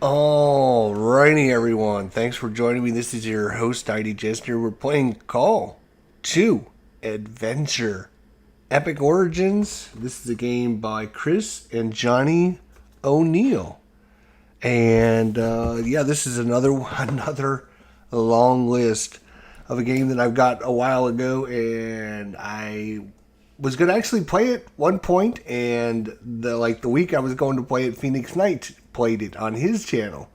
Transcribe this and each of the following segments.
Alrighty, everyone. Thanks for joining me. This is your host, ID Jester. We're playing Call to Adventure Epic Origins. This is a game by Chris and Johnny O'Neill. And yeah, this is another long list of a game that I've got a while ago, and I was gonna actually play it one point, and the week I was going to play it, Phoenix Knight played it on his channel,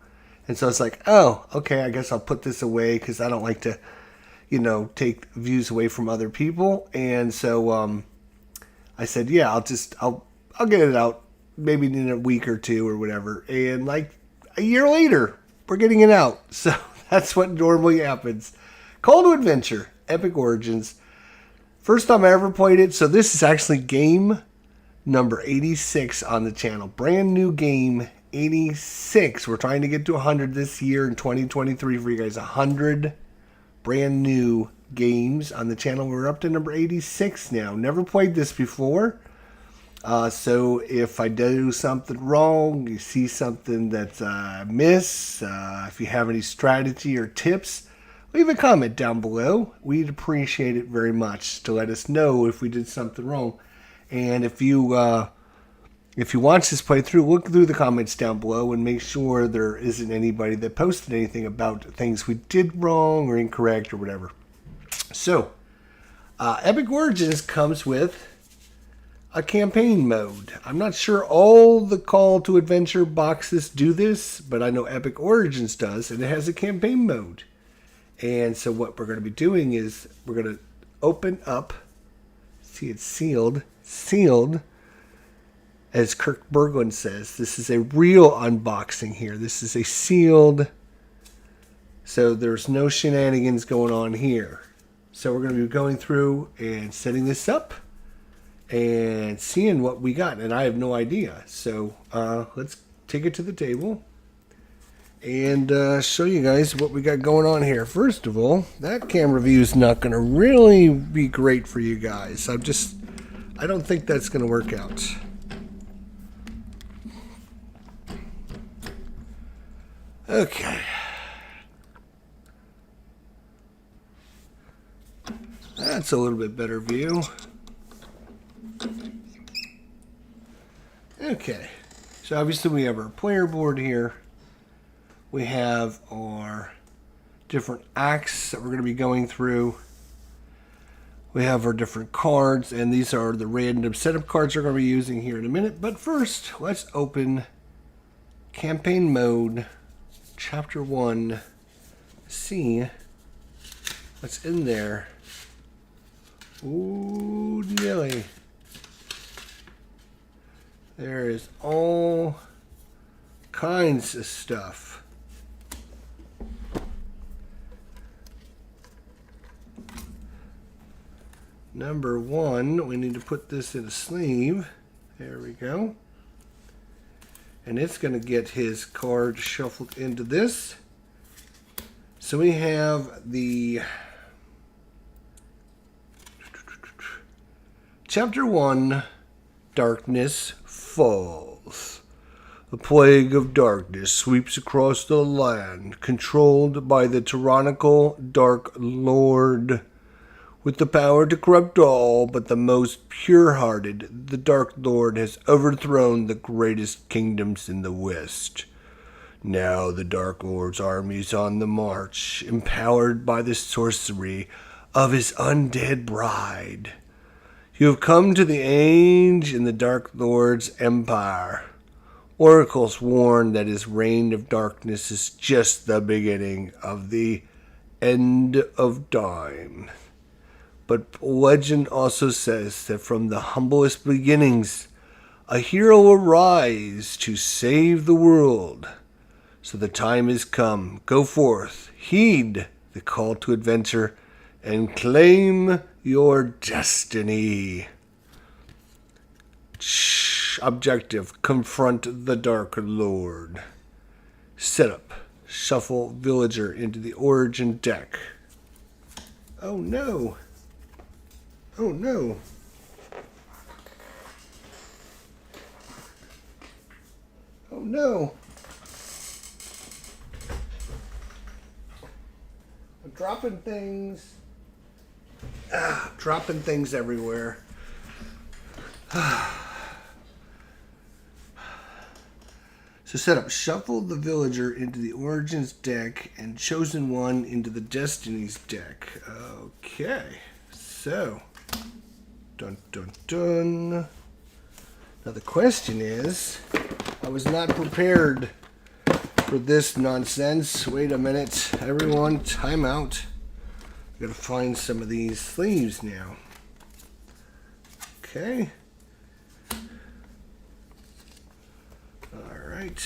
and so it's like, oh, okay, I guess I'll put this away because I don't like to, take views away from other people, and so I said, yeah, I'll get it out maybe in a week or two or whatever, and like a year later, we're getting it out, so that's what normally happens. Call to Adventure, Epic Origins. First time I ever played it, so this is actually game number 86 on the channel. Brand new game, 86. We're trying to get to 100 this year in 2023 for you guys. 100 brand new games on the channel. We're up to number 86 now. Never played this before. So if I do something wrong, you see something that I miss, if you have any strategy or tips, leave a comment down below. We'd appreciate it very much to let us know if we did something wrong. And if you watch this playthrough, look through the comments down below and make sure there isn't anybody that posted anything about things we did wrong or incorrect or whatever. So, Epic Origins comes with a campaign mode. I'm not sure all the Call to Adventure boxes do this, but I know Epic Origins does, and it has a campaign mode. And so what we're going to be doing is we're going to open up, see it's sealed, as Kirk Berglund says. This is a real unboxing here. This is a sealed, so there's no shenanigans going on here. So we're going to be going through and setting this up and seeing what we got, and I have no idea. So let's take it to the table and show you guys what we got going on here. First of all, that camera view is not going to really be great for you guys. I don't think that's going to work out. Okay. That's a little bit better view. Okay. So obviously we have our player board here. We have our different acts that we're going to be going through. We have our different cards, and these are the random setup cards we're going to be using here in a minute. But first, let's open Campaign Mode, Chapter 1, see what's in there. Ooh, Nelly. There is all kinds of stuff. Number one, we need to put this in a sleeve. There we go. And it's going to get his card shuffled into this. So we have the Chapter 1, Darkness Falls. The plague of darkness sweeps across the land, controlled by the tyrannical Dark Lord. With the power to corrupt all but the most pure-hearted, the Dark Lord has overthrown the greatest kingdoms in the West. Now the Dark Lord's army is on the march, empowered by the sorcery of his undead bride. You have come to the age in the Dark Lord's empire. Oracles warn that his reign of darkness is just the beginning of the end of time. But legend also says that from the humblest beginnings, a hero will rise to save the world. So the time has come. Go forth, heed the call to adventure, and claim your destiny. Objective: confront the Dark Lord. Setup: shuffle villager into the origin deck. Oh no! Oh no! Oh no! dropping things. Dropping things everywhere. So set up Shuffle the Villager into the Origins deck and Chosen One into the Destinies deck. Okay. So. Dun dun dun. Now the question is, I was not prepared for this nonsense. Wait a minute. Everyone, time out. I gotta find some of these sleeves now. Okay. Alright.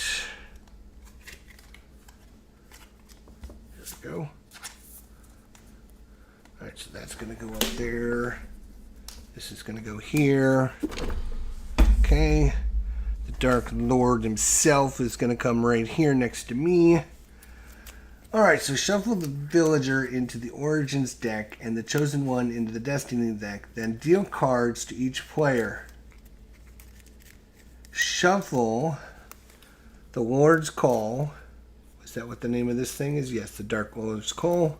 There we go. Alright, so that's gonna go up there. This is gonna go here. Okay. The Dark Lord himself is gonna come right here next to me. Alright, so shuffle the Villager into the Origins deck and the Chosen One into the Destiny deck. Then deal cards to each player. Shuffle the Lord's Call. Is that what the name of this thing is? Yes, the Dark Lord's Call.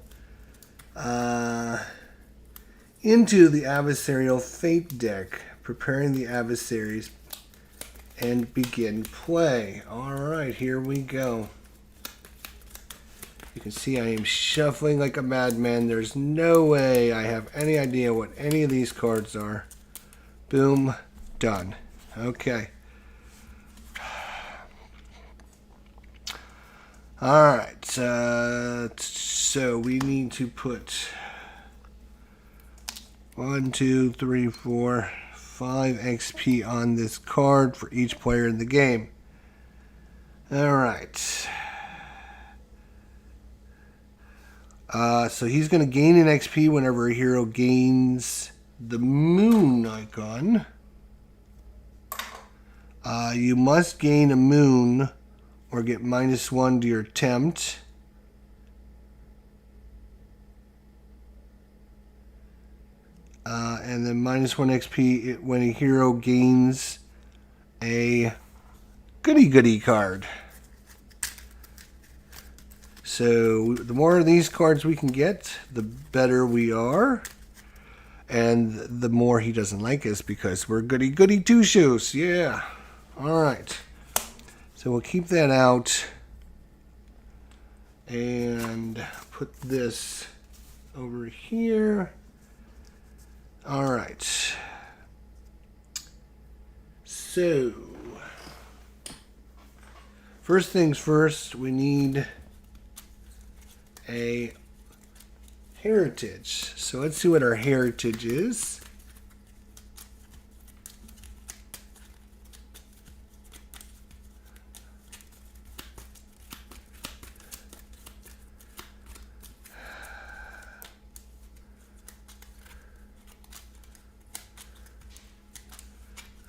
Into the Adversarial Fate deck. Preparing the adversaries and begin play. Alright, here we go. You can see I am shuffling like a madman. There's no way I have any idea what any of these cards are. Boom. Done. Okay. Alright. So we need to put 1, 2, 3, 4, 5 XP on this card for each player in the game. Alright. So he's going to gain an XP whenever a hero gains the moon icon. You must gain a moon or get -1 to your attempt. And then -1 XP when a hero gains a goody card. So the more of these cards we can get, the better we are. And the more he doesn't like us because we're goody two-shoes. Yeah. Alright. So we'll keep that out. And put this over here. Alright. So. First things first, we need a heritage. So let's see what our heritage is.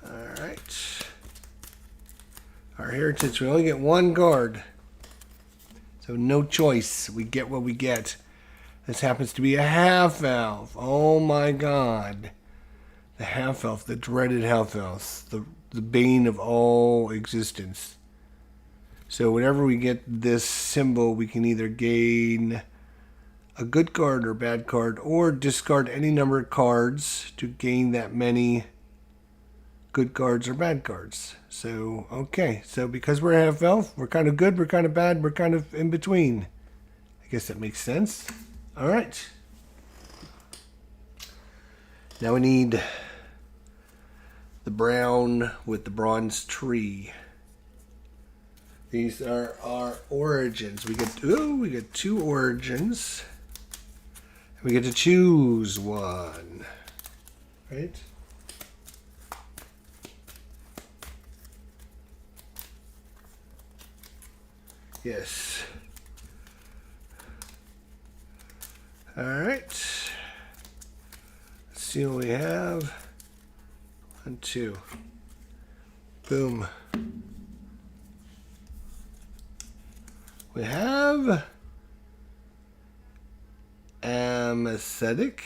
All right. Our heritage, we only get one card. So no choice. We get what we get. This happens to be a half-elf. Oh my god. The half-elf, the dreaded half-elf. The bane of all existence. So whenever we get this symbol, we can either gain a good card or bad card, or discard any number of cards to gain that many good cards or bad cards. So, okay. So because we're half-elf, we're kind of good, we're kind of bad, we're kind of in between. I guess that makes sense. Alright. Now we need the brown with the bronze tree. These are our origins. We get 2 origins. We get to choose one. Right? Yes. Alright. Let's see what we have. 1, 2. Boom. We have Aesthetic.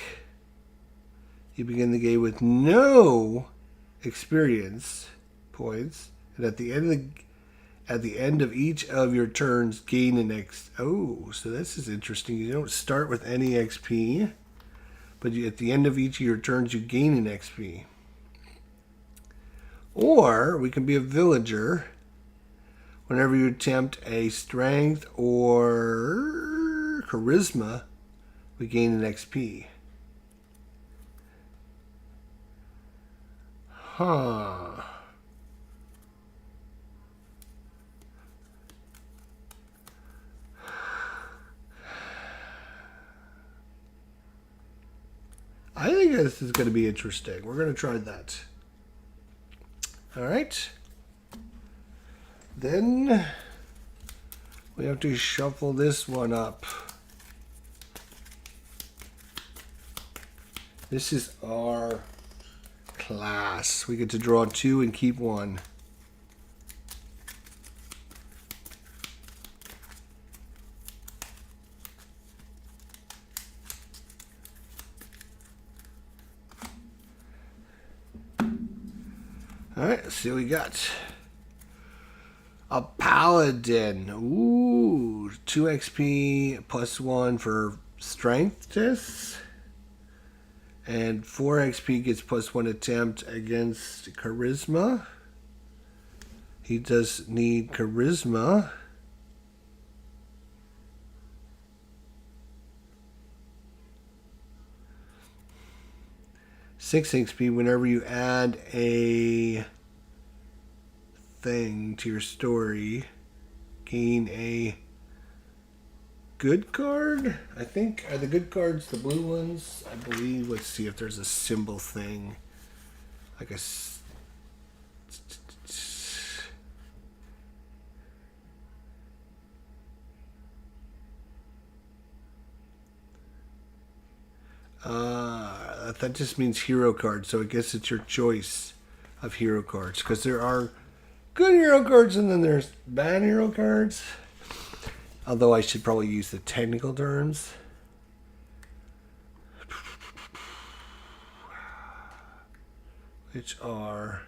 You begin the game with no experience points, and at the end At the end of each of your turns, gain an X. Oh, so this is interesting. You don't start with any XP, but at the end of each of your turns, you gain an XP. Or we can be a villager. Whenever you attempt a strength or charisma, we gain an XP. Huh. I think this is going to be interesting. We're going to try that. All right. Then we have to shuffle this one up. This is our class. We get to draw 2 and keep 1. All right, let's see what we got. A paladin. Ooh, 2 XP plus 1 for strength tests. And 4 XP gets plus 1 attempt against charisma. He does need charisma. Six XP whenever you add a thing to your story. Gain a good card. I think are the good cards the blue ones. I believe. Let's see if there's a symbol thing, like a. That just means hero cards, so I guess it's your choice of hero cards, because there are good hero cards and then there's bad hero cards. Although I should probably use the technical terms. Which are...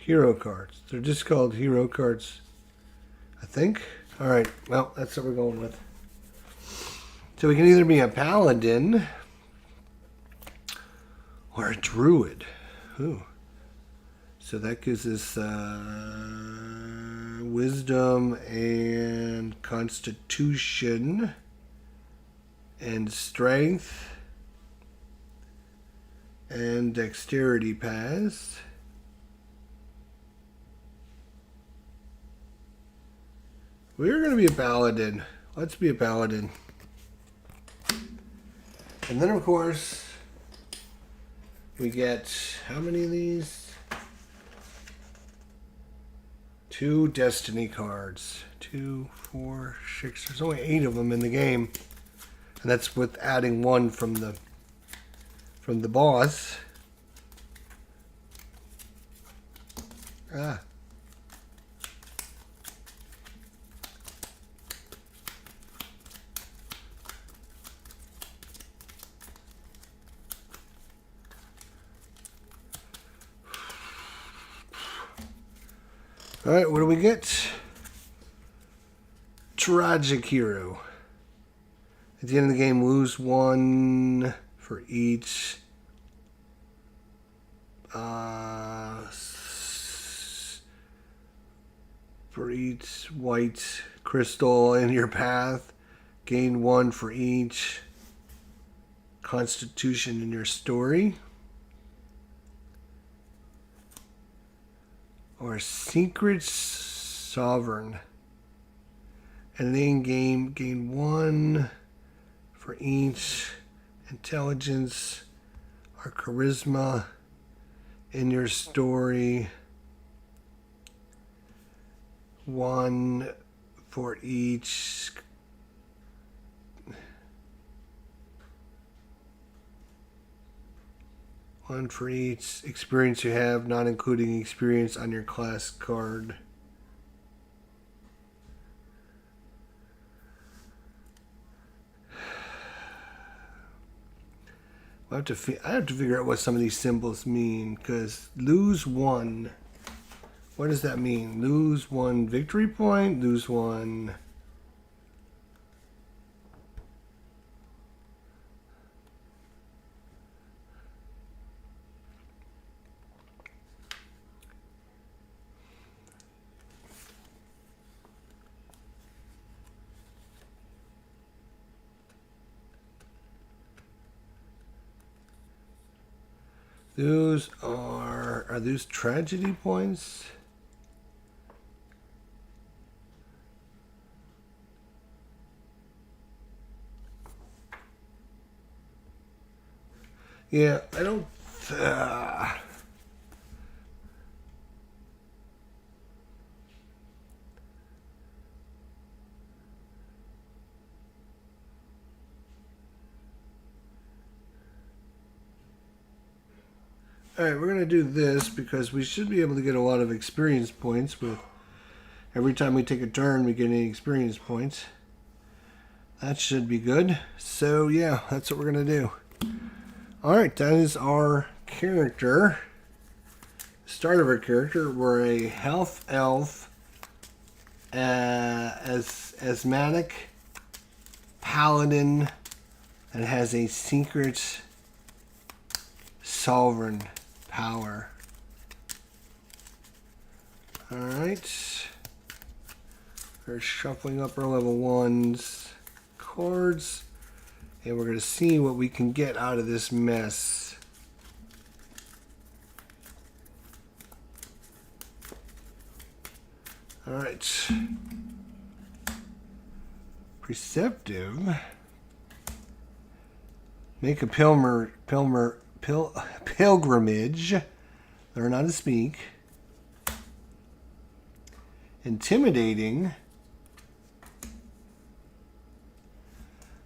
hero cards. They're just called hero cards, I think. All right, well, that's what we're going with. So we can either be a paladin or a druid. Ooh. So that gives us wisdom and constitution and strength and dexterity pass. We're going to be a paladin. Let's be a paladin. And then, of course, we get how many of these? 2 destiny cards. 2, 4, 6. There's only 8 of them in the game. And that's with adding 1 from the boss. All right, what do we get? Tragic hero. At the end of the game, lose 1 for each white crystal in your path. Gain 1 for each constitution in your story. Or secret sovereign. And then gain 1 for each intelligence or charisma in your story. 1 for each One for each experience you have, not including experience on your class card. I have to figure out what some of these symbols mean, because lose one. What does that mean? Lose one victory point, lose one. Those are those tragedy points? Yeah, I don't. Alright, we're going to do this because we should be able to get a lot of experience points with every time we take a turn we get any experience points. That should be good. So yeah, that's what we're going to do. Alright, that is our character. Start of our character. We're a health elf, asthmatic paladin that has a secret sovereign power. Alright. We're shuffling up our level 1's cards. And we're going to see what we can get out of this mess. Alright. Perceptive. Make a pilgrimage. Learn how to speak. Intimidating.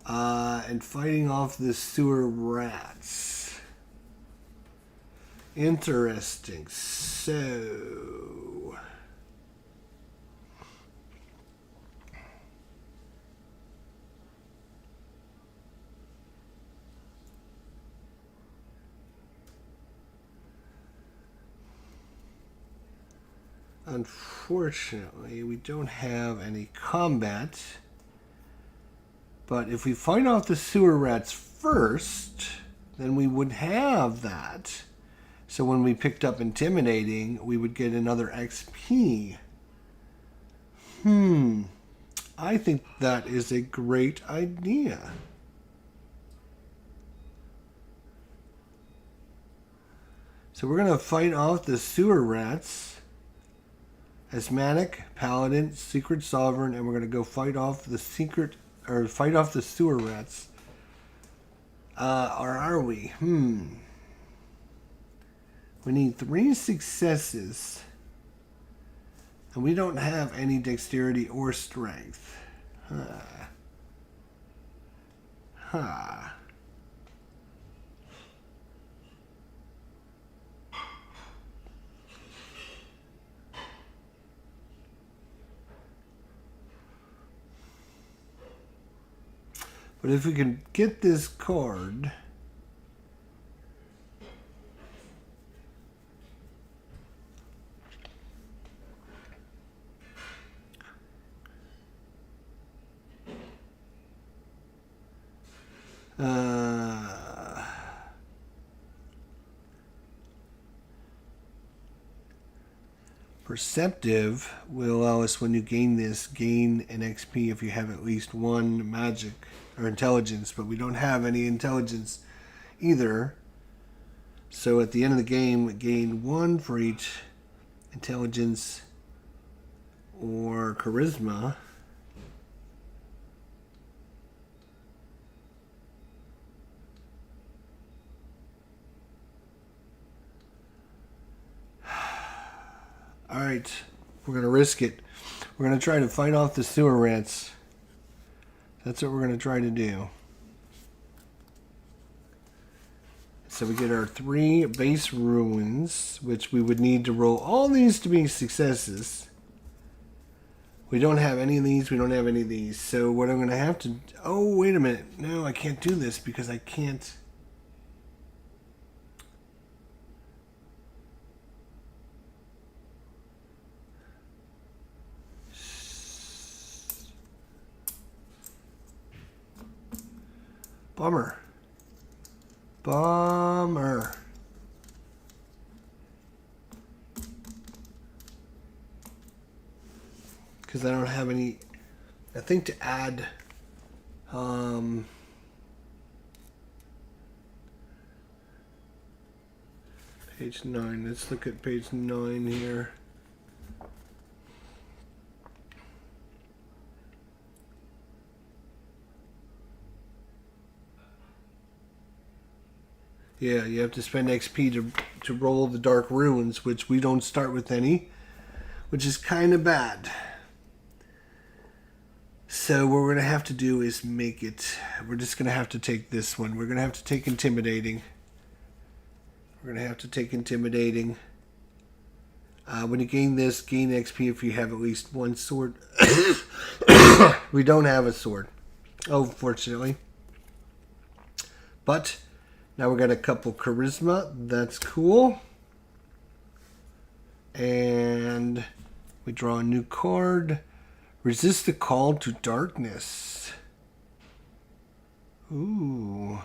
And fighting off the sewer rats. Interesting. So... Unfortunately, we don't have any combat. But if we fight off the sewer rats first, then we would have that. So when we picked up intimidating, we would get another XP. I think that is a great idea. So we're going to fight off the sewer rats. Asthmatic, Paladin, Secret Sovereign, and we're going to go fight off the sewer rats. Or are we? We need 3 successes. And we don't have any dexterity or strength. But if we can get this card... Perceptive will allow us, when you gain this, gain an XP if you have at least 1 magic or intelligence, but we don't have any intelligence either. So at the end of the game, we gain 1 for each intelligence or charisma. Alright, we're going to risk it. We're going to try to fight off the sewer rats. That's what we're going to try to do. so we get our 3 base ruins, which we would need to roll all these to be successes. We don't have any of these. We don't have any of these. So what I'm going to have to... Oh, wait a minute. No, I can't do this because I can't... Bummer. Bummer. Because I don't have any... I think to add... page 9. Let's look at page 9 here. Yeah, you have to spend XP to roll the Dark Ruins, which we don't start with any, which is kind of bad. So what we're going to have to do is make it... We're just going to have to take this one. We're going to have to take Intimidating. We're going to have to take Intimidating. When you gain this, gain XP if you have at least one sword. We don't have a sword, unfortunately. But... now we got a couple charisma. That's cool. And we draw a new card. Resist the call to darkness. Ooh.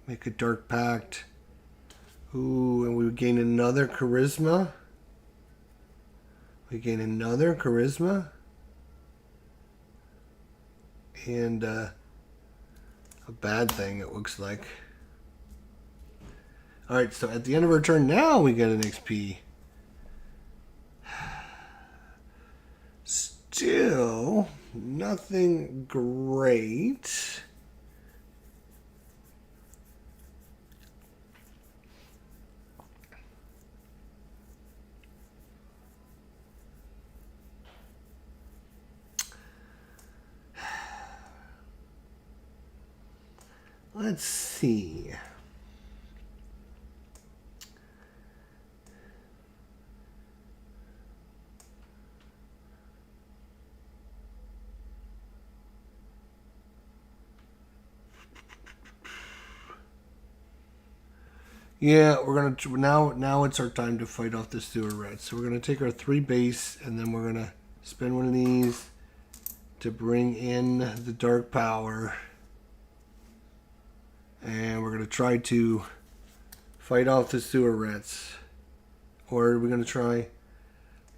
Make a dark pact. Ooh, and we gain another charisma. We gain another charisma. And a bad thing, it looks like. Alright, so at the end of our turn now we get an XP. Still nothing great. Let's see. Yeah, we're gonna now it's our time to fight off the sewer rats. So we're gonna take our 3 base and then we're gonna spend one of these to bring in the dark power. And we're going to try to fight off the sewer rats. Or are we going to try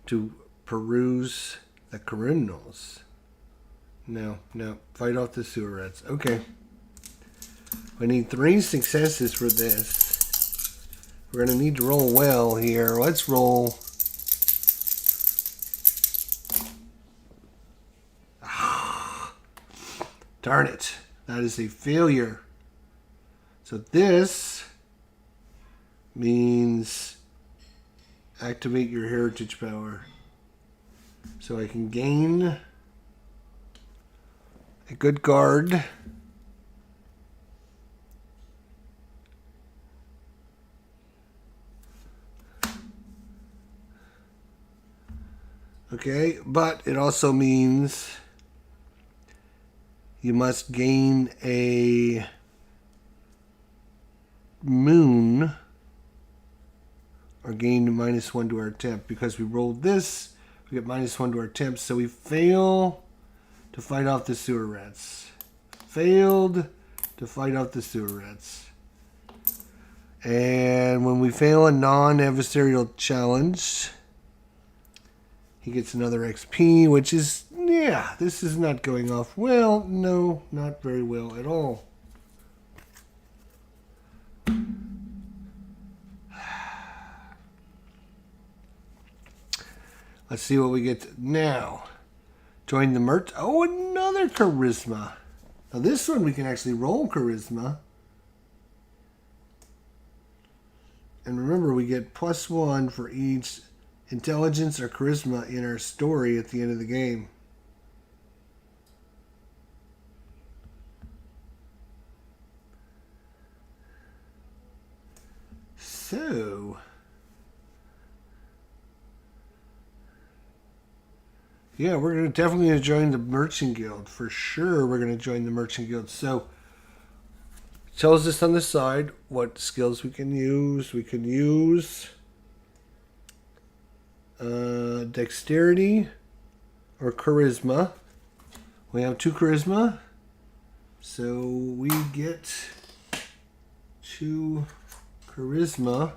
to peruse the criminals? No. Fight off the sewer rats. Okay. We need 3 successes for this. We're going to need to roll well here. Let's roll. Darn it. That is a failure. So this means activate your heritage power. So I can gain a good guard. Okay, but it also means you must gain a moon or gain -1 to our temp. Because we rolled this, we get -1 to our temp, so we fail to fight off the sewer rats. Failed to fight off the sewer rats. And when we fail a non-adversarial challenge, he gets another XP, which is, yeah, this is not going off well. No, not very well at all. Let's see what we get now. Join the merch. Oh, another charisma. Now this one we can actually roll charisma. And remember, we get +1 for each intelligence or charisma in our story at the end of the game. So, yeah, we're going to definitely join the Merchant Guild. For sure, we're going to join the Merchant Guild. So, it tells us on the side what skills we can use. We can use dexterity or charisma. We have 2 charisma. So, we get 2 charisma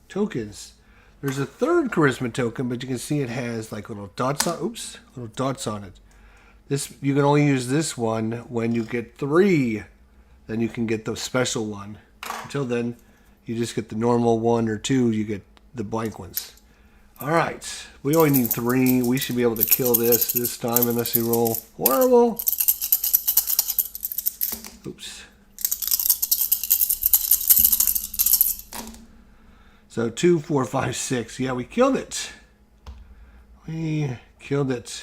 tokens. There's a 3rd charisma token, but you can see it has like little dots on. Oops, little dots on it. This you can only use this one when you get 3. Then you can get the special one. Until then, you just get the normal 1 or 2. You get the blank ones. All right, we only need 3. We should be able to kill this time unless we roll horrible. Oops. So 2, 4, 5, 6. Yeah, we killed it. We killed it.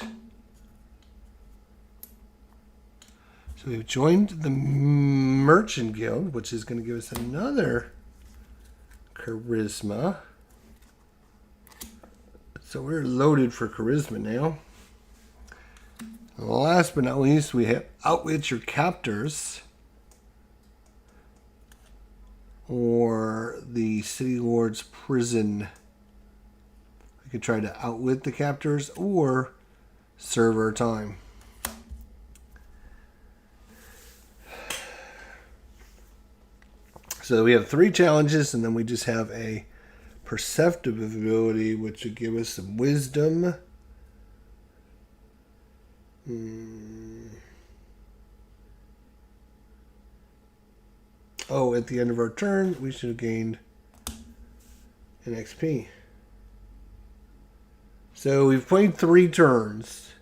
So we've joined the Merchant Guild, which is going to give us another charisma. So we're loaded for charisma now. And last but not least, we have outwit your captors. Or the City Lord's prison. We could try to outwit the captors or serve our time. So we have 3 challenges, and then we just have a perceptive ability, which would give us some wisdom. Oh, at the end of our turn, we should have gained an XP. So we've played 3 turns.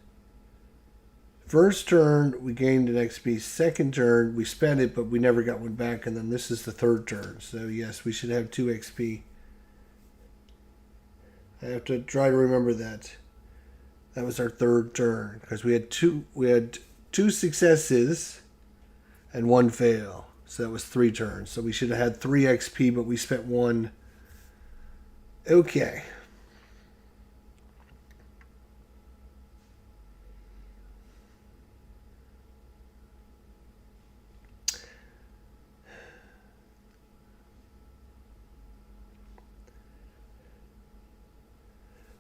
First turn, we gained an XP. Second turn, we spent it, but we never got one back. And then this is the 3rd turn. So yes, we should have 2 XP. I have to try to remember that. That was our 3rd turn. Because we had 2 successes and 1 fail. So that was 3 turns. So we should have had 3 XP, but we spent 1. Okay.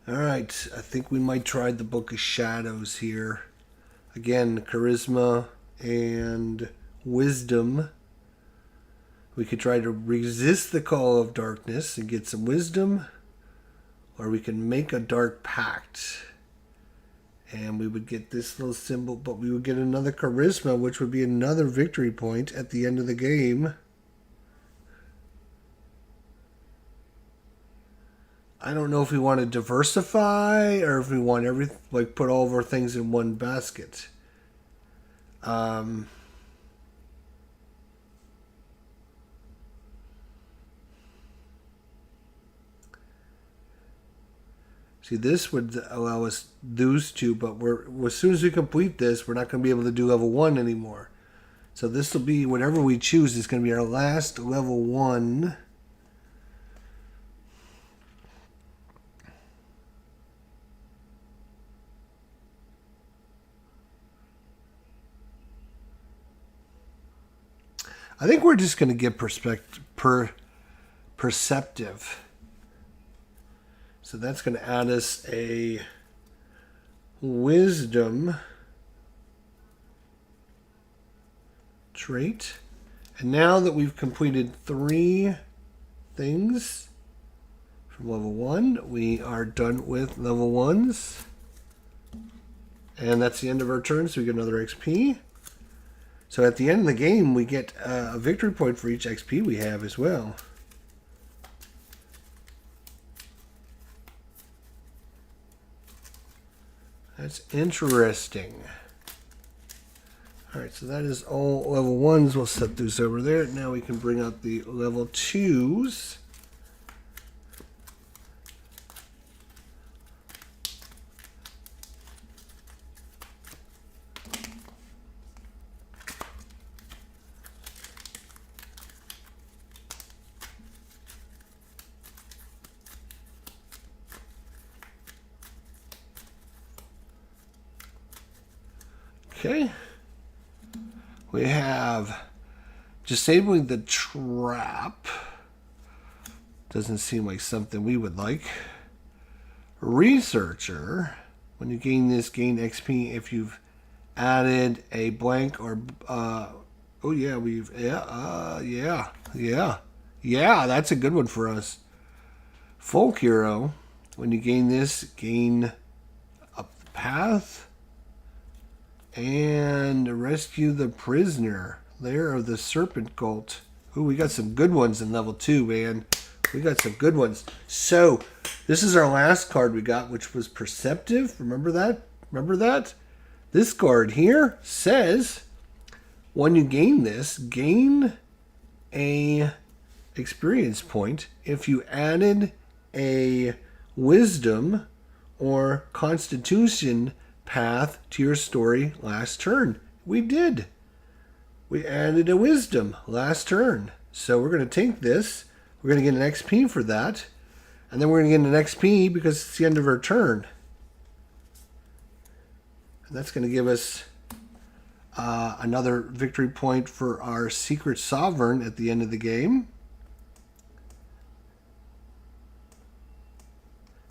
All right. I think we might try the Book of Shadows here. Again, charisma and wisdom. We could try to resist the call of darkness and get some wisdom, or we can make a dark pact. And we would get this little symbol, but we would get another charisma, which would be another victory point at the end of the game. I don't know if we want to diversify or if we want everything, like put all of our things in one basket. See, this would allow us those 2, but as soon as we complete this, we're not going to be able to do level 1 anymore. So this will be, whatever we choose, is going to be our last level 1. I think we're just going to get perceptive. So that's going to add us a wisdom trait. And now that we've completed 3 things from level 1, we are done with level 1s. And that's the end of our turn, so we get another XP. So at the end of the game, we get a victory point for each XP we have as well. That's interesting. Alright, so that is all level 1s. We'll set those over there. Now we can bring out the level 2s. Okay. We have disabling the trap. Doesn't seem like something we would like. Researcher. When you gain this, gain XP if you've added a blank or oh yeah, yeah, that's a good one for us. Folk hero. When you gain this, gain up the path. And rescue the prisoner. Lair of the Serpent Cult. Ooh, we got some good ones in level 2, man. We got some good ones. So, this is our last card we got, which was Perceptive. Remember that? Remember that? This card here says, when you gain this, gain a experience point if you added a wisdom or constitution path to your story last turn. We did. We added a wisdom last turn. So we're going to take this. We're going to get an XP for that. And then we're going to get an XP because it's the end of our turn. And that's going to give us another victory point for our Secret Sovereign at the end of the game.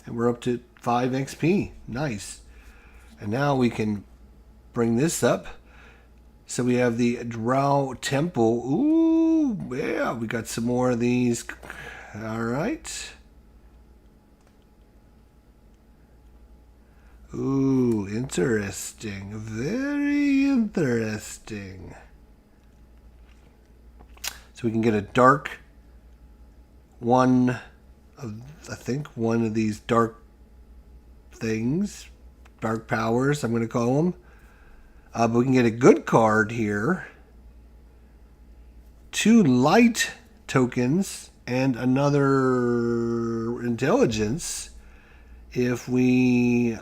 And we're up to 5 XP. Nice. And now we can bring this up. So we have the Drow Temple. Ooh, yeah, we got some more of these. All right. Ooh, interesting. Very interesting. So we can get a dark one of, I think, one of these dark things. Dark powers, I'm going to call them. But we can get a good card here. 2 light tokens and another intelligence if we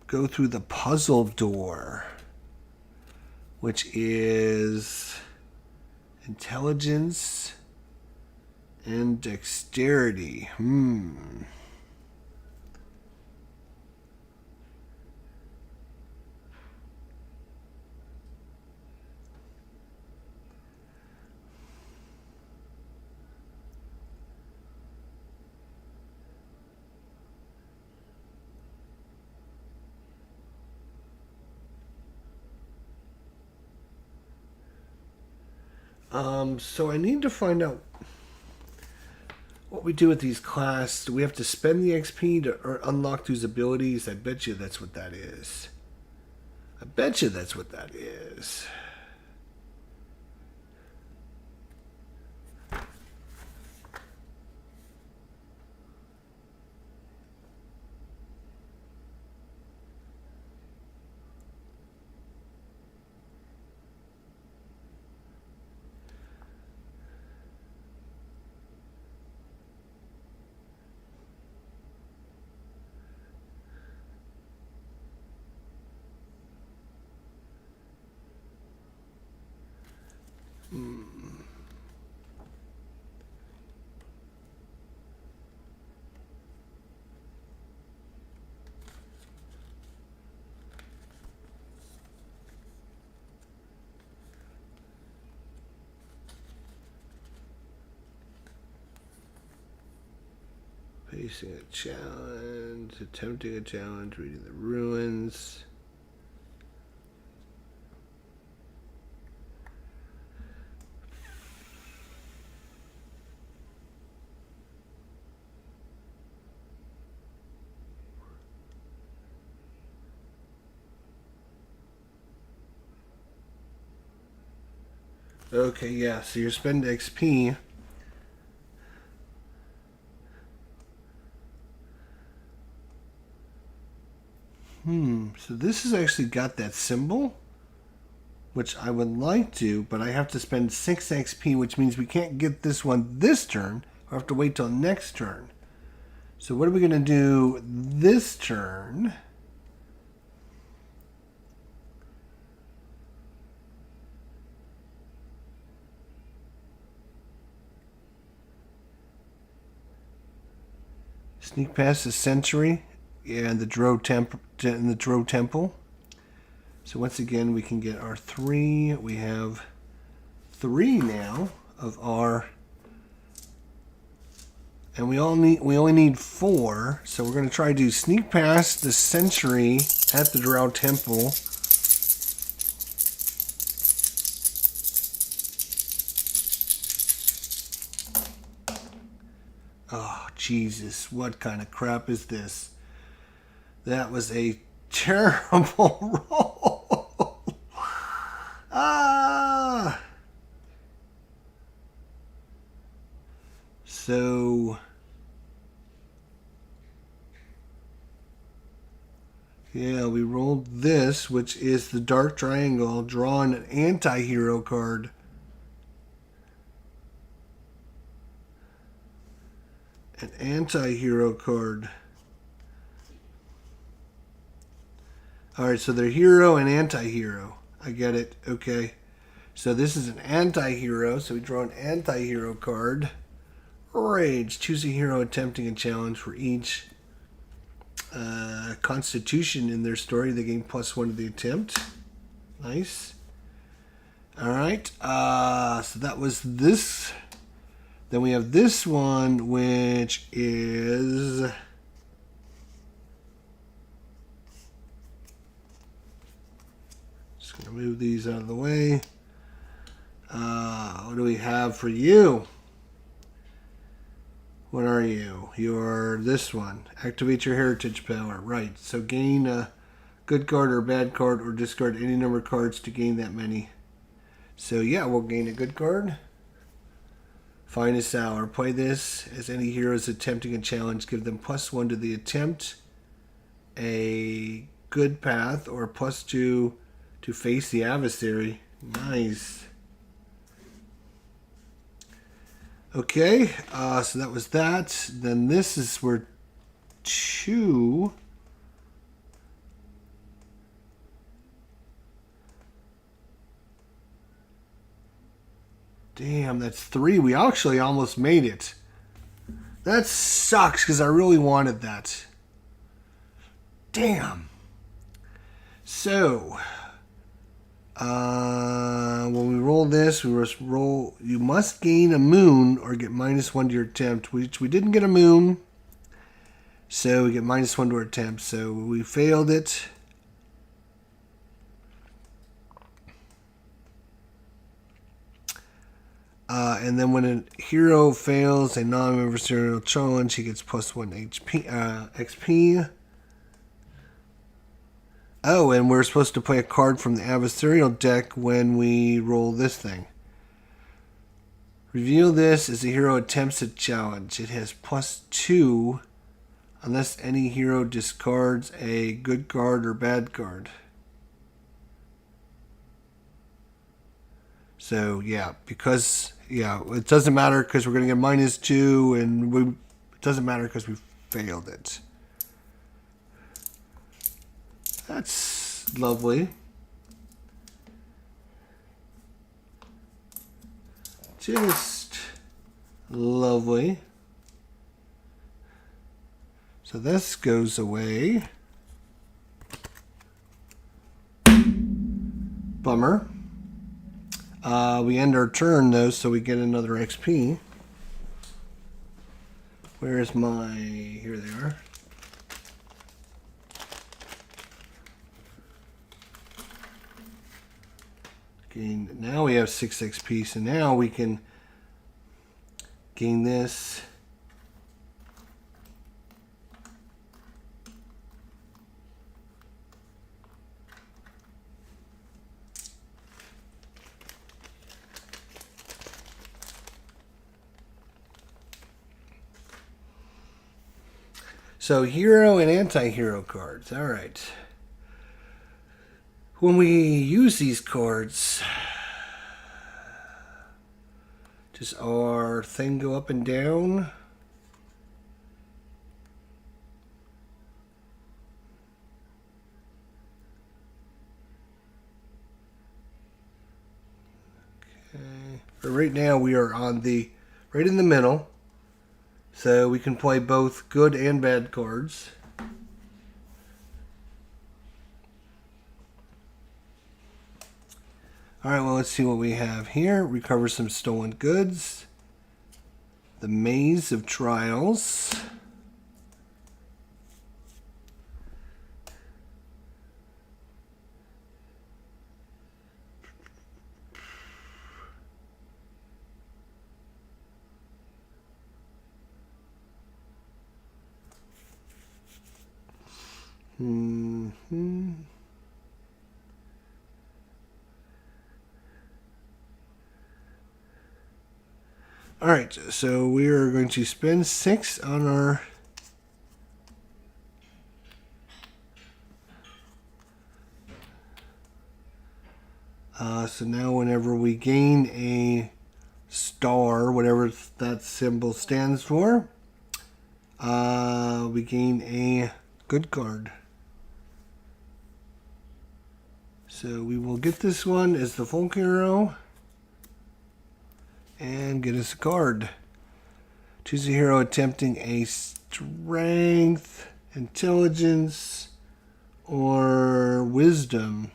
go through the puzzle door, which is intelligence and dexterity. So I need to find out what we do with these classes. Do we have to spend the XP to unlock these abilities? I bet you that's what that is. I bet you that's what that is. Facing a challenge, attempting a challenge, reading the ruins. Okay, yeah, so you spend XP. So this has actually got that symbol, which I would like to, but I have to spend 6 XP, which means we can't get this one this turn. I have to wait till next turn. So what are we going to do this turn? Sneak past the Century and the Drow Temple. So once again, we can get our 3. We have 3 now of our, and we only need 4. So we're going to try to sneak past the sentry at the Drow Temple. Oh, Jesus, what kind of crap is this? That was a terrible roll. Ah! So, yeah, we rolled this, which is the Dark Triangle. Draw an anti-hero card. An anti-hero card. Alright, so they're hero and anti-hero. I get it. Okay. So this is an anti-hero. So we draw an anti-hero card. Rage. Choose a hero attempting a challenge for each constitution in their story. They gain +1 to the attempt. Nice. Alright. So that was this. Then we have this one, which is... Just going to move these out of the way. What do we have for you? What are you? You're this one. Activate your heritage power. Right. So gain a good card or a bad card, or discard any number of cards to gain that many. So yeah, we'll gain a good card. Finest Hour. Play this as any heroes attempting a challenge. Give them +1 to the attempt. A good path, or +2 to face the adversary. Nice. Okay, so that was that. Then this is where 2... Damn, that's 3. We actually almost made it. That sucks because I really wanted that. Damn. So, when we roll this, we must roll. You must gain a moon or get -1 to your attempt, which we didn't get a moon. So we get -1 to our attempt. So we failed it. And then when a hero fails a non-adversarial challenge, he gets +1 XP. Oh, and we're supposed to play a card from the adversarial deck when we roll this thing. Reveal this as a hero attempts a challenge. It has +2 unless any hero discards a good card or bad card. So, yeah, because... Yeah, it doesn't matter because we're going to get -2, and it doesn't matter because we failed it. That's lovely. Just lovely. So this goes away. Bummer. We end our turn, though, so we get another XP. Where's my... Here they are. Gain. Now we have 6 XP, so now we can gain this. So hero and anti-hero cards. All right. When we use these cards, does our thing go up and down? Okay. But right now we are on the right in the middle. So we can play both good and bad cards. Alright, well, let's see what we have here. Recover some stolen goods. The Maze of Trials. Alright, so we are going to spend 6 on our so now whenever we gain a star, whatever that symbol stands for, we gain a good card. So we will get this one as the folk hero and get us a card. Choose a hero attempting a strength, intelligence, or wisdom.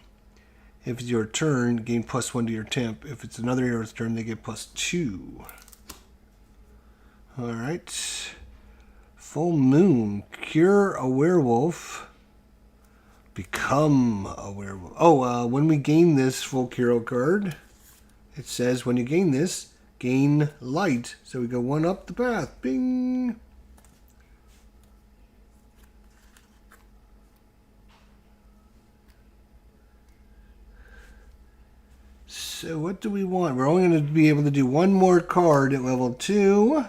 If it's your turn, gain +1 to your temp. If it's another hero's turn, they get +2. Alright. Full Moon. Cure a werewolf. Become a werewolf. Oh, when we gain this full hero card, it says when you gain this, gain light. So we go 1 up the path. Bing! So what do we want? We're only going to be able to do 1 more card at level 2.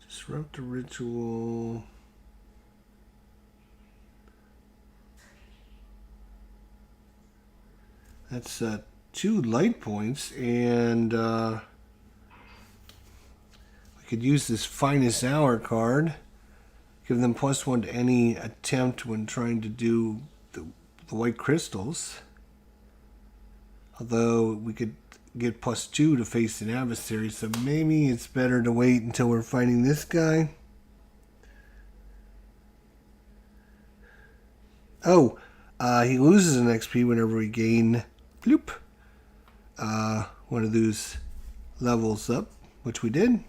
Disrupt the ritual. That's 2 light points, and we could use this Finest Hour card. Give them +1 to any attempt when trying to do the white crystals. Although we could get +2 to face an adversary, so maybe it's better to wait until we're fighting this guy. Oh, he loses an XP whenever we gain bloop, one of those levels up, which we did.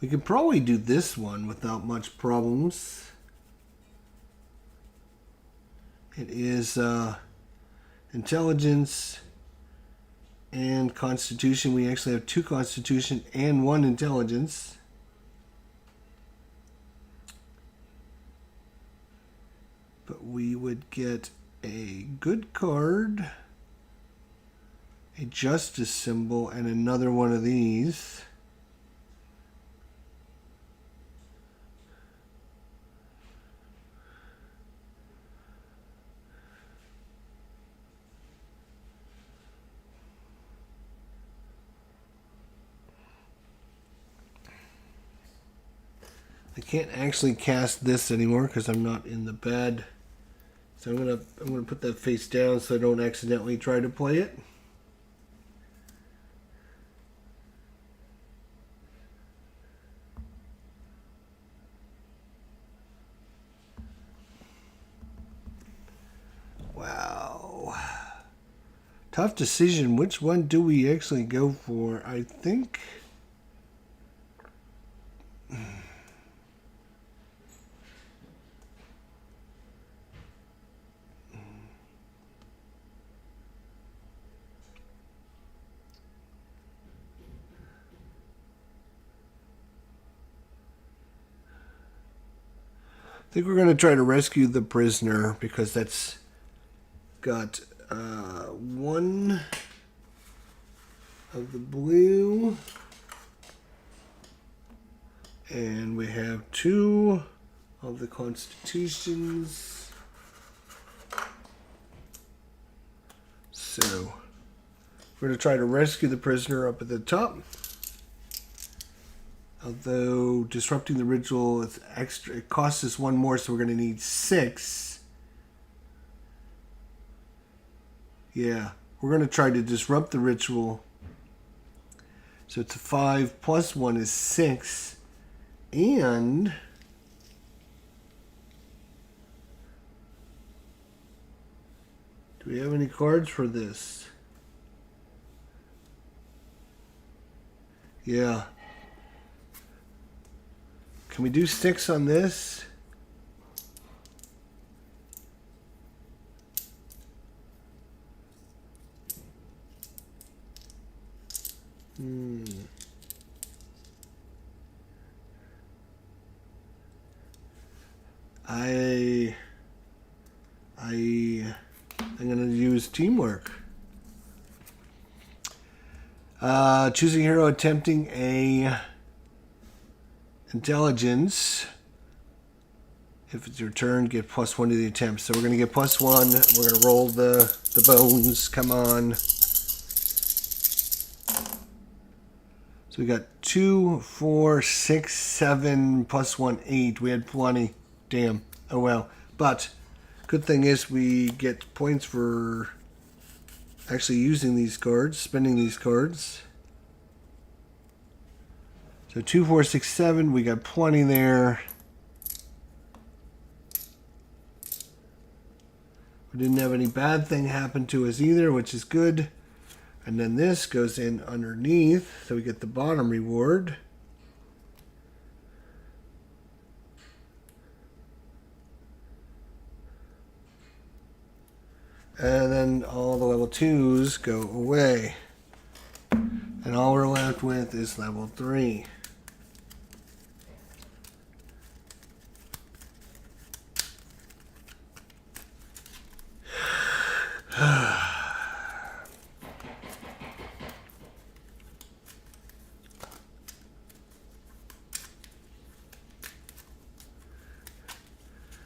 We could probably do this one without much problems. It is intelligence and constitution. We actually have 2 constitution and 1 intelligence. But we would get a good card, a justice symbol, and another one of these. I can't actually cast this anymore because I'm not in the bed. So I'm gonna put that face down so I don't accidentally try to play it. Wow. Tough decision. Which one do we actually go for? I think we're going to try to rescue the prisoner because that's got 1, of the blue. And we have 2 of the constitutions. So we're going to try to rescue the prisoner up at the top. Although disrupting the ritual is extra, it costs us 1 more, so we're going to need 6. Yeah, we're going to try to disrupt the ritual. So it's a 5 plus 1 is 6. And do we have any cards for this? Yeah. Can we do 6 on this? I'm going to use teamwork. Choose a hero attempting a intelligence. If it's your turn, get +1 to the attempt. So we're going to get +1. We're going to roll the bones. Come on. So we got 2, 4, 6, 7, +1, 8. We had plenty. Damn. Oh well. But good thing is we get points for actually using these cards, spending these cards. So 2, 4, 6, 7. We got plenty there. We didn't have any bad thing happen to us either, which is good. And then this goes in underneath, so we get the bottom reward. And then all the level 2s go away. And all we're left with is level 3.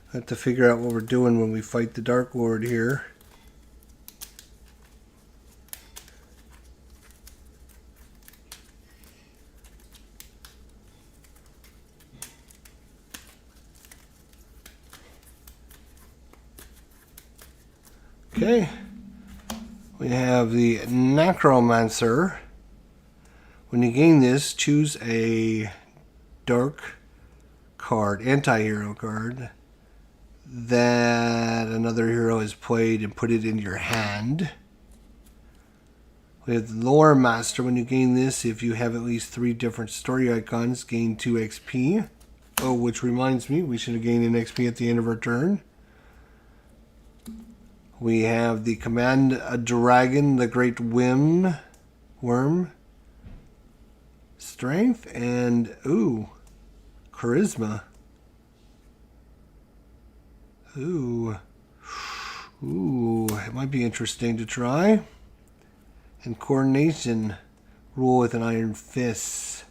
I have to figure out what we're doing when we fight the Dark Lord here. Okay. We have the Necromancer. When you gain this, choose a dark card, anti-hero card, that another hero has played and put it in your hand. We have the Lore Master. When you gain this, if you have at least 3 different story icons, gain 2 XP. Oh, which reminds me, we should have gained an XP at the end of our turn. We have the Command a Dragon, the Great Worm. Strength and, ooh, Charisma. Ooh, it might be interesting to try. And Coordination, rule with an iron fist.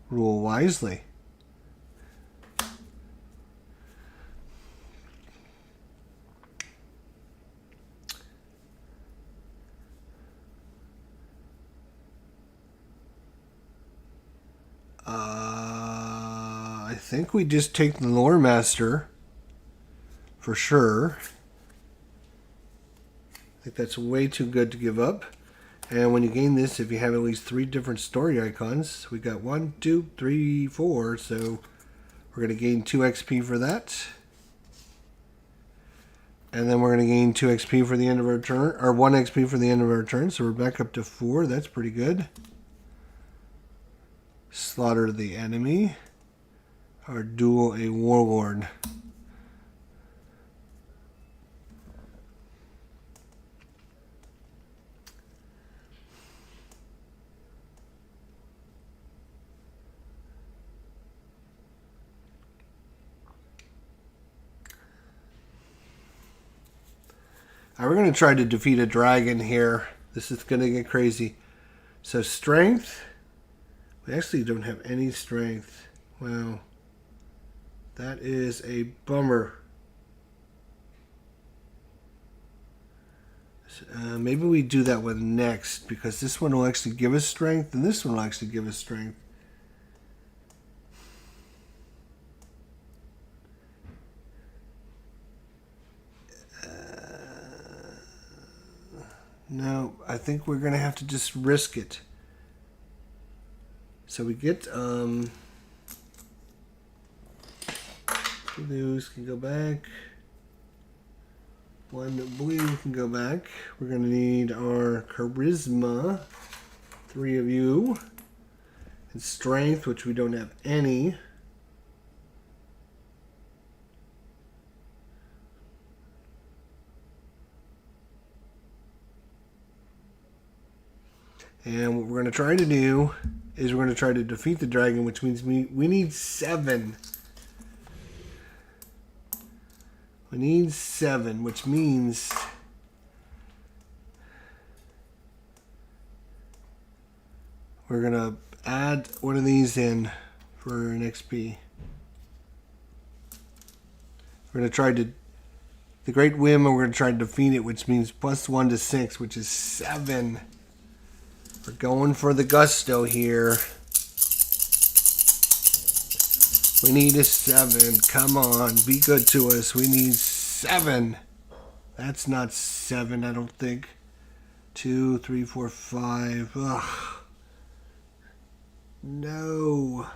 Rule wisely. I think we just take the Lore Master for sure. I think that's way too good to give up. And when you gain this, if you have at least 3 different story icons, we got 1, 2, 3, 4. So we're going to gain 2 XP for that. And then we're going to gain 2 XP for the end of our turn, or 1 XP for the end of our turn. So we're back up to 4. That's pretty good. Slaughter the enemy. Or duel a warlord. Alright, we're going to try to defeat a dragon here. This is going to get crazy. So strength. We actually don't have any strength. Wow. That is a bummer. Maybe we do that one next, because this one will actually give us strength, and this one will actually give us strength. No, I think we're going to have to just risk it. So we get, blues can go back. One blue can go back. We're going to need our charisma, 3 of you. And strength, which we don't have any. And what we're going to try to do is we're going to try to defeat the dragon, which means we need 7. We need 7, which means we're going to add one of these in for an XP. We're going to try to, the Great Whim, and we're going to try to defeat it, which means +1 to 6, which is 7. We're going for the gusto here. We need a 7. Come on, be good to us. We need 7. That's not 7, I don't think. 2, 3, 4, 5. Ugh. No.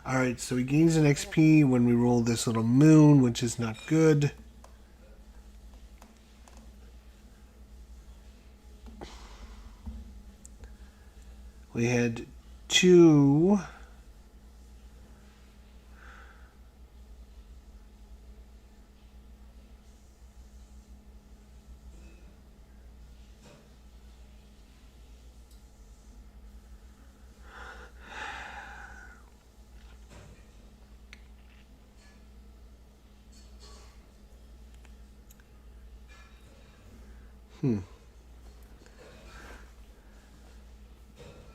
Alright, so he gains an XP when we roll this little moon, which is not good. We had 2.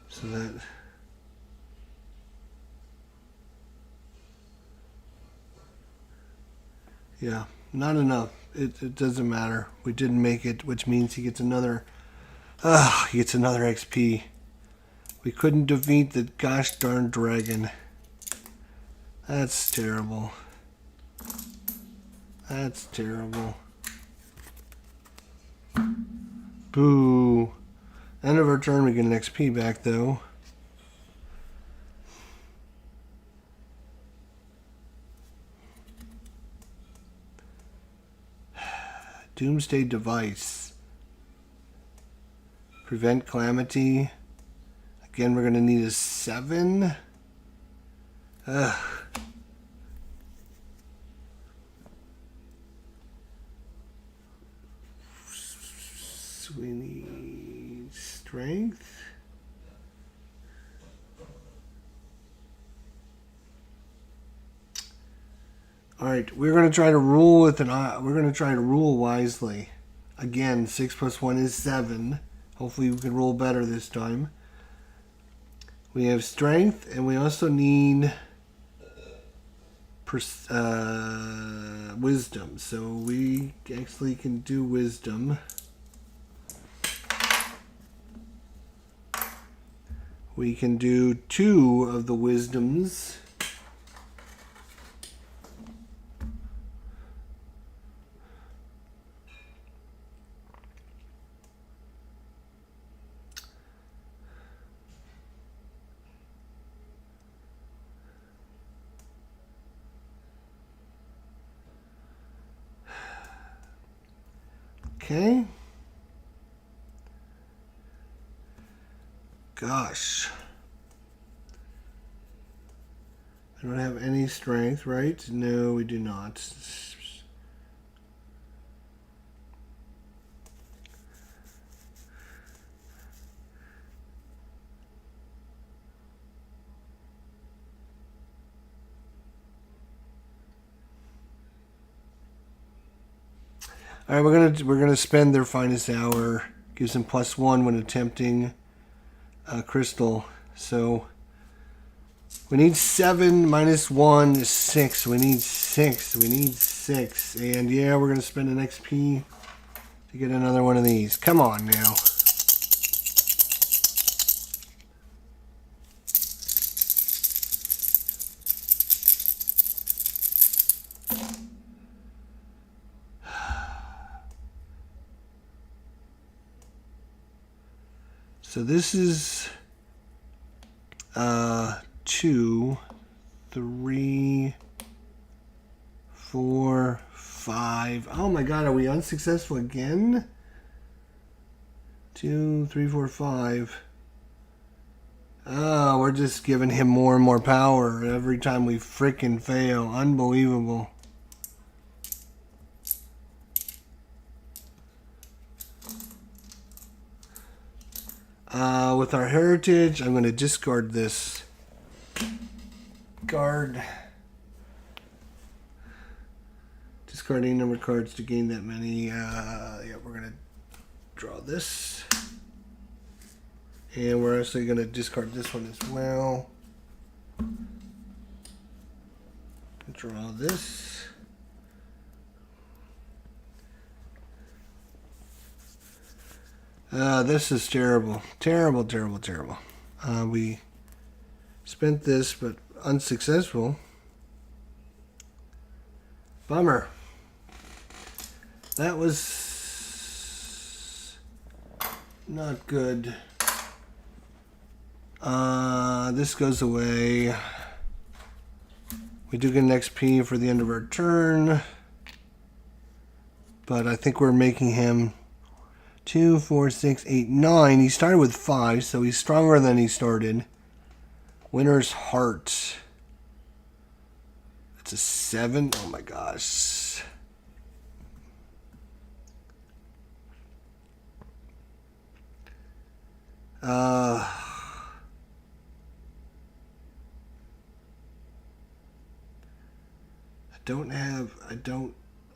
So that, yeah, not enough. It doesn't matter. We didn't make it, which means he gets another, he gets another XP. We couldn't defeat the gosh darn dragon. That's terrible. That's terrible. Boo. End of our turn, we get an XP back, though. Doomsday Device. Prevent Calamity. Again, we're going to need a 7. Ugh. So we need strength. All right, we're going to try to rule with an. We're going to try to rule wisely. Again, 6 + 1 is 7. Hopefully, we can roll better this time. We have strength, and we also need wisdom. So we actually can do wisdom. We can do 2 of the wisdoms. Okay. Gosh. I don't have any strength, right? No, we do not. All right, we're gonna spend their finest hour. Gives them +1 when attempting crystal. So we need 7 -1 is 6. We need 6. We need 6. And yeah, we're gonna spend an XP to get another one of these. Come on now. So this is 2, 3, 4, 5. Oh my god, are we unsuccessful again? 2, 3, 4, 5. Oh, we're just giving him more and more power every time we frickin' fail. Unbelievable. With our heritage, I'm going to discard this card. Discarding number of cards to gain that many. Yeah, we're going to draw this. And we're actually going to discard this one as well. Draw this. This is terrible. Terrible, terrible, terrible. We spent this, but unsuccessful. Bummer. That was not good. This goes away. We do get an XP for the end of our turn. But I think we're making him 2, 4, 6, 8, 9. He started with 5, so he's stronger than he started. Winner's Heart. It's a 7. Oh my gosh.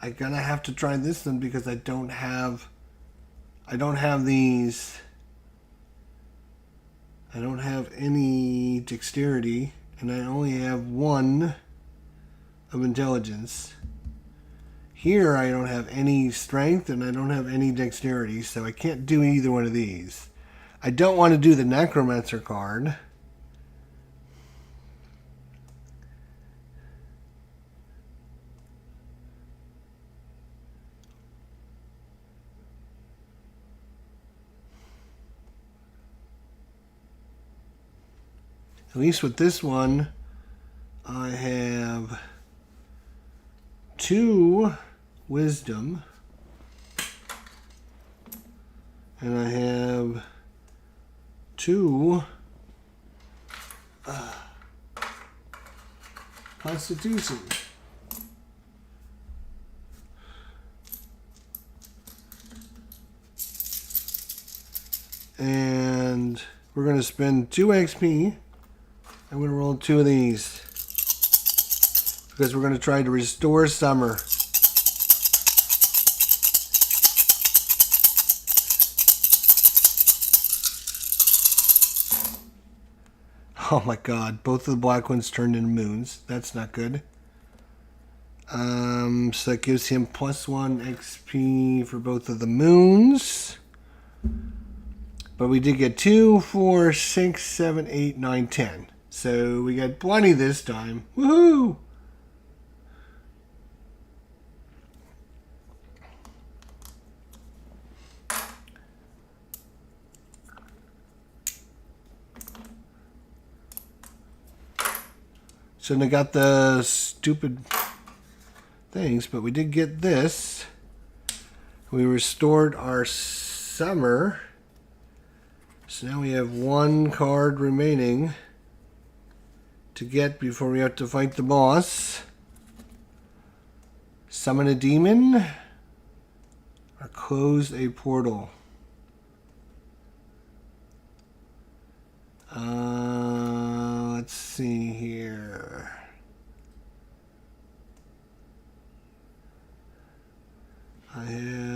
I'm gonna have to try this one because I don't have these. I don't have any dexterity, and I only have 1 of intelligence. Here I don't have any strength, and I don't have any dexterity, so I can't do either one of these. I don't want to do the Necromancer card. At least with this one, I have 2 wisdom, and I have 2 constitution. And we're going to spend 2 XP. I'm going to roll 2 of these because we're going to try to restore Summer. Oh my god, both of the black ones turned into moons. That's not good. So that gives him +1 XP for both of the moons. But we did get 2, 4, 6, 7, 8, 9, 10. So we got plenty this time. Woohoo! Shouldn't have got the stupid things, but we did get this. We restored our Summer. So now we have 1 card remaining to get before we have to fight the boss. Summon a demon or close a portal. Let's see here. I have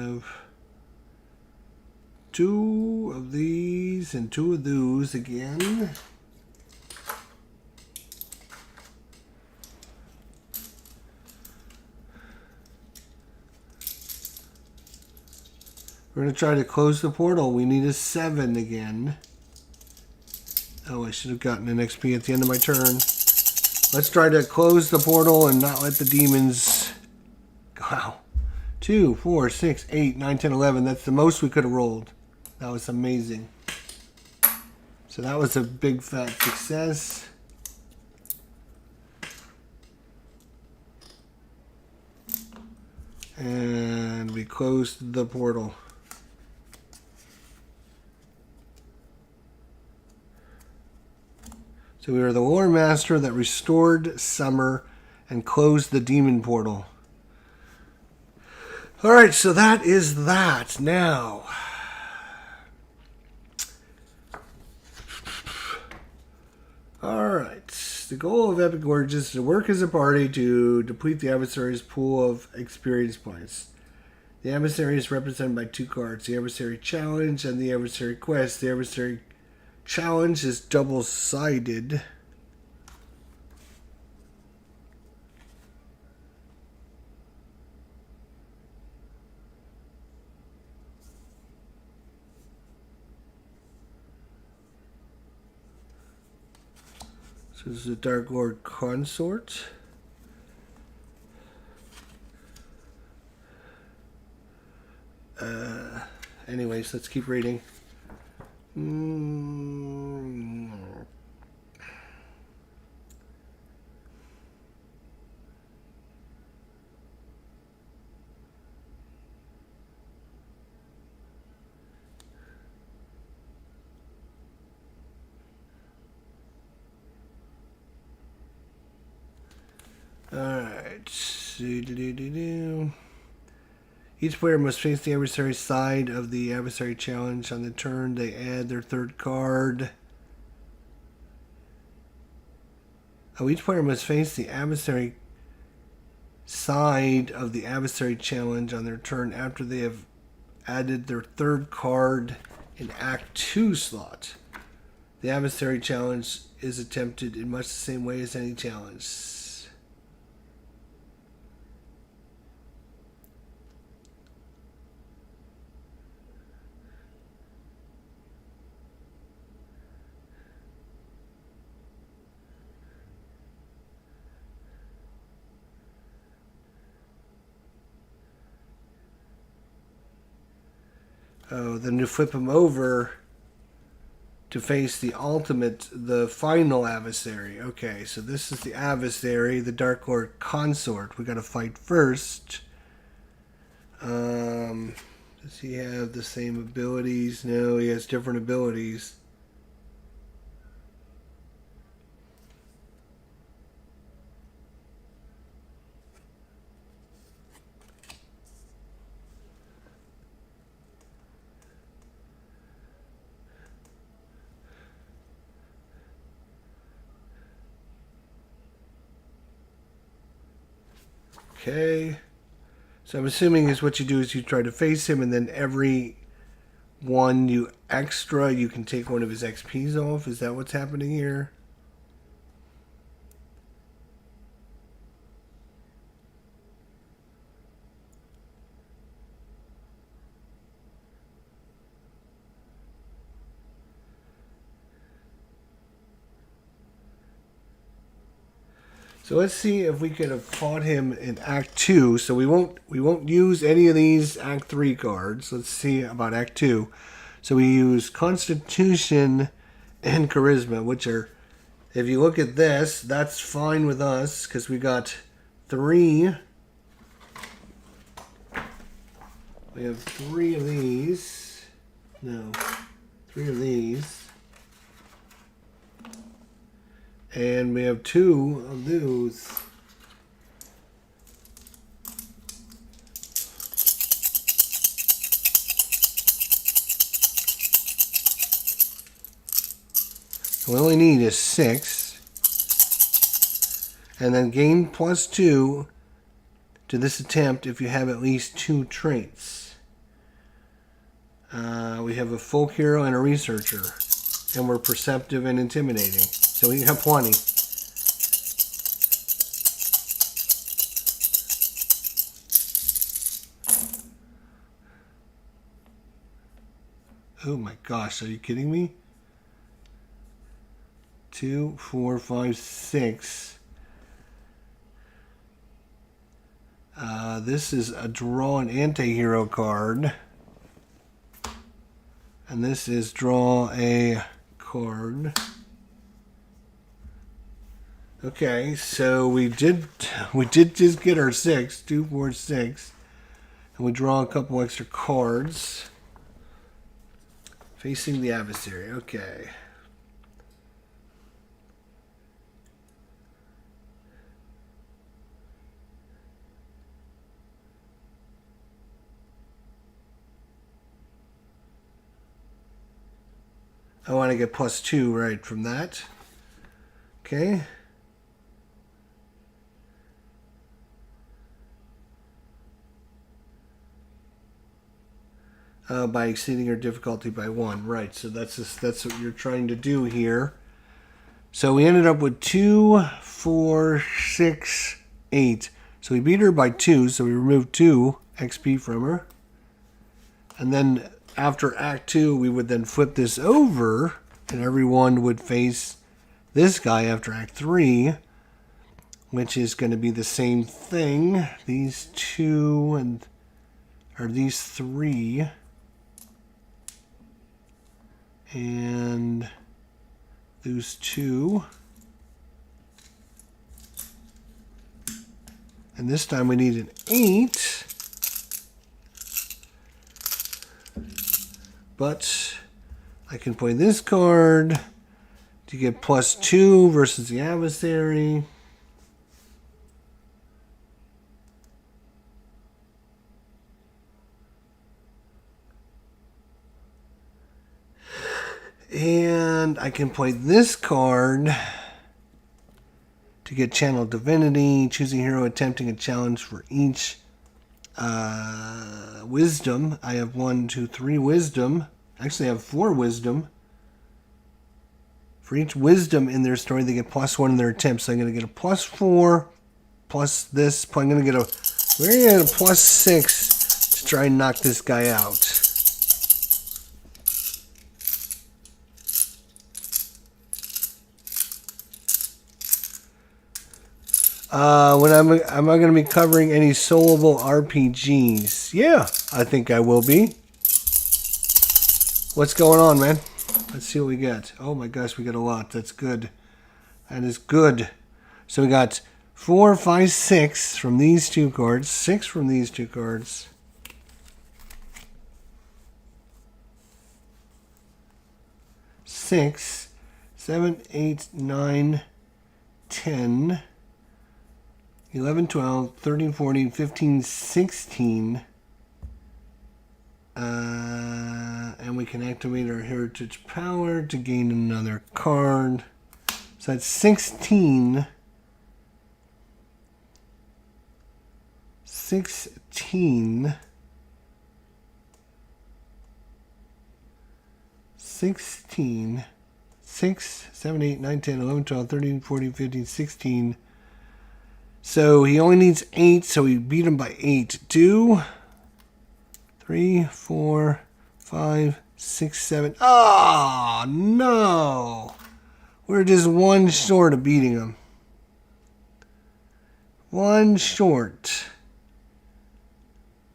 2 of these and 2 of those again. We're going to try to close the portal. We need a 7 again. Oh, I should have gotten an XP at the end of my turn. Let's try to close the portal and not let the demons... Wow. 2, 4, 6, 8, 9, 10, 11. That's the most we could have rolled. That was amazing. So that was a big fat success. And we closed the portal. So we were the Lore Master that restored Summer and closed the demon portal. Alright, so that is that. Now, alright. The goal of Epic Origins is to work as a party to deplete the adversary's pool of experience points. The adversary is represented by 2 cards, the Adversary Challenge and the Adversary Quest. The Adversary Challenge is double-sided. So this is a Dark Lord Consort. Anyways, let's keep reading. Alright. Each player must face the adversary's side of the adversary challenge. On the turn, they add their 3rd card. Oh, each player must face the adversary side of the adversary challenge on their turn after they have added their 3rd card in Act 2 slot. The adversary challenge is attempted in much the same way as any challenge. Oh, then you flip him over to face the final adversary. Okay, so this is the adversary, the Dark Lord Consort. We got to fight first. Does he have the same abilities? No, he has different abilities. Okay, so I'm assuming is what you do is you try to face him, and then every one you can take one of his XPs off. Is that what's happening here? So let's see if we could have fought him in Act 2. So we won't use any of these Act 3 cards. Let's see about Act 2. So we use Constitution and Charisma, which are, if you look at this, that's fine with us because we got 3. We have 3 of these. No, 3 of these. And we have 2 of those. We only need is 6. And then gain +2 to this attempt if you have at least 2 traits. We have a folk hero and a researcher. And we're perceptive and intimidating. So we have plenty. Oh my gosh, are you kidding me? 2, 4, 5, 6. This is a draw an anti-hero card. And this is draw a card. Okay, so we did just get our 6, 2, 4, 6. And we draw a couple extra cards. Facing the adversary, okay. I want to get +2 right from that. Okay. By exceeding your difficulty by 1. Right, so that's what you're trying to do here. So we ended up with 2, 4, 6, 8. So we beat her by 2, so we removed 2 XP from her. And then after Act 2, we would then flip this over, and everyone would face this guy after Act 3, which is going to be the same thing. These 2 or these 3. And those 2. And this time we need an 8. But I can play this card to get +2 versus the adversary. And I can play this card to get Channel Divinity, choosing hero attempting a challenge for each wisdom. I have 1, 2, 3 wisdom. Actually, I have 4 wisdom. For each wisdom in their story, they get +1 in their attempts. So I'm going to get a +4 plus this. I'm going to get a +6 to try and knock this guy out. Am I going to be covering any soloable RPGs? Yeah, I think I will be. What's going on, man? Let's see what we got. Oh my gosh, we got a lot. That's good. That is good. So we got 4, 5, 6 from these 2 cards. 6 from these 2 cards. Six, 7, 8, 9, 10. 11, 12, 13, 14, 15, 16. And we can activate our heritage power to gain another card. So that's 16. 16. 16. 6, 7, 8, 9, 10, 11, 12, 13, 14, 15, 16. So he only needs 8, so we beat him by 8. 2, 3, 4, 5, 6, 7. Oh, no. We're just 1 short of beating him. 1 short.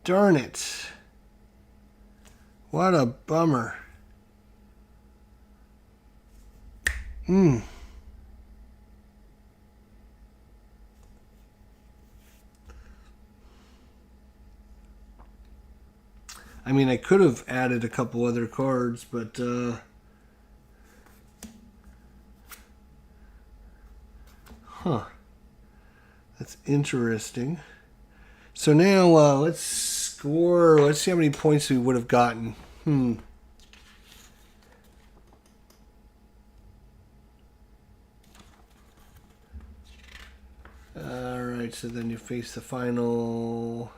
Darn it. What a bummer. I mean, I could have added a couple other cards, but that's interesting. So now let's score. Let's see how many points we would have gotten. All right, so then you face the final.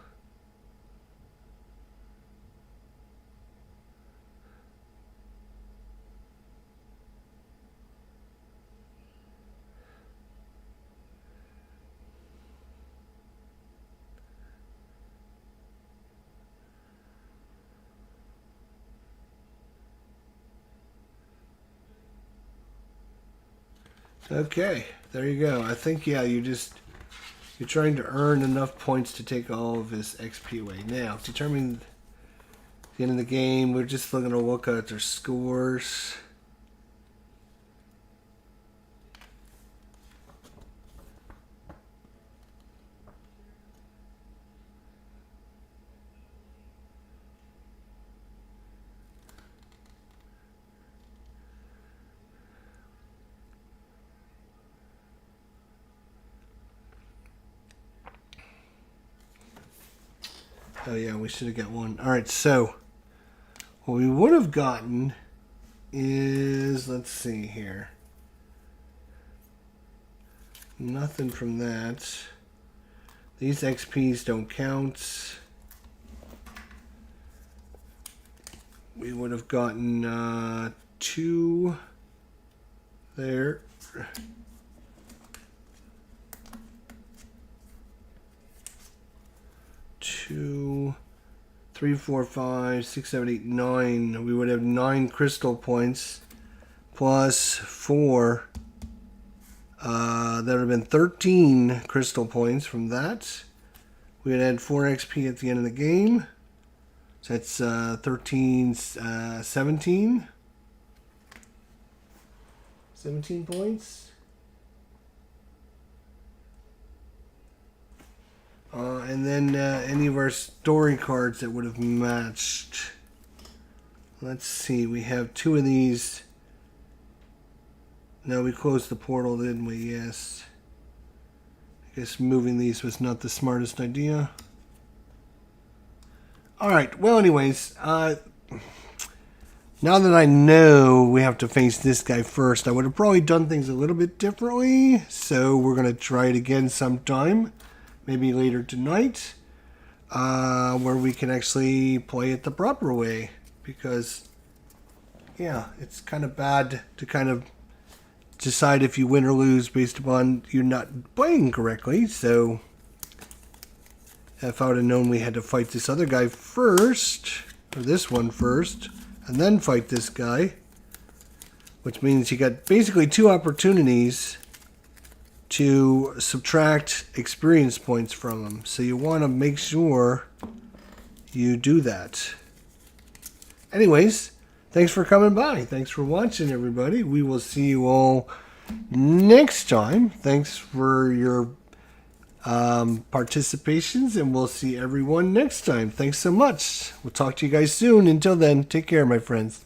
Okay, there you go. I think, yeah, you're trying to earn enough points to take all of his XP away. Now, determine the end of the game. We're just looking to look at their scores. Oh yeah, we should have got one. All right, so what we would have gotten is, let's see here. Nothing from that. These XPs don't count. We would have gotten 2 there. Two, 3, 4, 5, 6, 7, 8, 9. We would have 9 crystal points plus 4. That would have been 13 crystal points from that. We would add 4 XP at the end of the game. So that's 13, 17. 17 points. And then any of our story cards that would have matched. Let's see, we have 2 of these. No, we closed the portal, didn't we? Yes. I guess moving these was not the smartest idea. Alright, well anyways, now that I know we have to face this guy first, I would have probably done things a little bit differently. So we're going to try it again sometime. Maybe later tonight, where we can actually play it the proper way. Because, yeah, it's kind of bad to kind of decide if you win or lose based upon you not playing correctly. So, if I would have known we had to fight this other guy first, or this one first, and then fight this guy, which means you got basically 2 opportunities to subtract experience points from them. So you want to make sure you do that. Anyways, thanks for coming by. Thanks for watching, everybody. We will see you all next time. Thanks for your participations, and we'll see everyone next time. Thanks so much. We'll talk to you guys soon. Until then, take care, my friends.